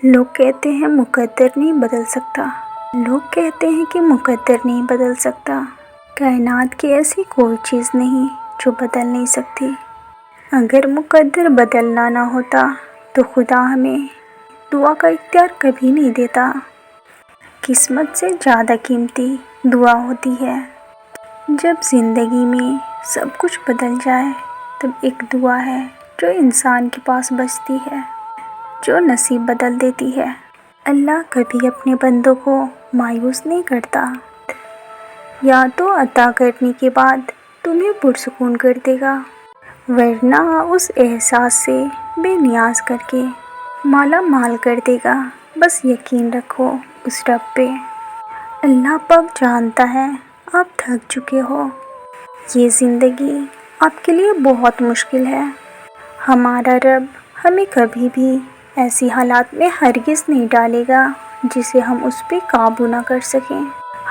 لوگ کہتے ہیں مقدر نہیں بدل سکتا، لوگ کہتے ہیں کہ مقدر نہیں بدل سکتا۔ کائنات کی ایسی کوئی چیز نہیں جو بدل نہیں سکتی۔ اگر مقدر بدلنا نہ ہوتا تو خدا ہمیں دعا کا اختیار کبھی نہیں دیتا۔ قسمت سے زیادہ قیمتی دعا ہوتی ہے۔ جب زندگی میں سب کچھ بدل جائے تب ایک دعا ہے جو انسان کے پاس بچتی ہے، جو نصیب بدل دیتی ہے۔ اللہ کبھی اپنے بندوں کو مایوس نہیں کرتا۔ یا تو عطا کرنے کے بعد تمہیں پرسکون کر دے گا، ورنہ اس احساس سے بے نیاز کر کے مالا مال کر دے گا۔ بس یقین رکھو اس رب پہ۔ اللہ پاک جانتا ہے آپ تھک چکے ہو، یہ زندگی آپ کے لیے بہت مشکل ہے۔ ہمارا رب ہمیں کبھی بھی ایسی حالات میں ہرگز نہیں ڈالے گا جسے ہم اس پہ قابو نہ کر سکیں۔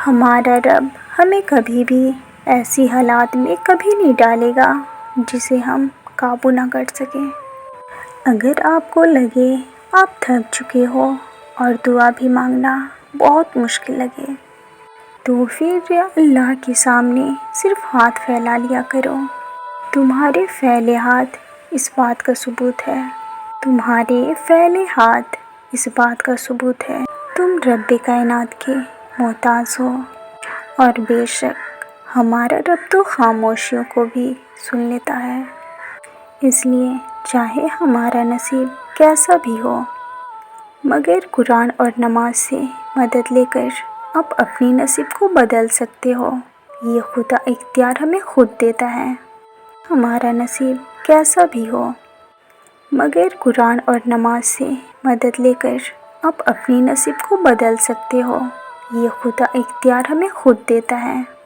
ہمارا رب ہمیں کبھی بھی ایسی حالات میں کبھی نہیں ڈالے گا جسے ہم قابو نہ کر سکیں۔ اگر آپ کو لگے آپ تھک چکے ہو اور دعا بھی مانگنا بہت مشکل لگے تو پھر اللہ کے سامنے صرف ہاتھ پھیلا لیا کرو۔ تمہارے پھیلے ہاتھ اس بات کا ثبوت ہے، تمہارے پھیلے ہاتھ اس بات کا ثبوت ہے تم رب کائنات کے محتاج ہو۔ اور بے شک ہمارا رب تو خاموشیوں کو بھی سن لیتا ہے۔ اس لیے چاہے ہمارا نصیب کیسا بھی ہو، مگر قرآن اور نماز سے مدد لے کر آپ اپنی نصیب کو بدل سکتے ہو۔ یہ خدا اختیار ہمیں خود دیتا ہے۔ ہمارا نصیب کیسا بھی ہو، مگر قرآن اور نماز سے مدد لے کر آپ اپنی نصیب کو بدل سکتے ہو۔ یہ خدا اختیار ہمیں خود دیتا ہے۔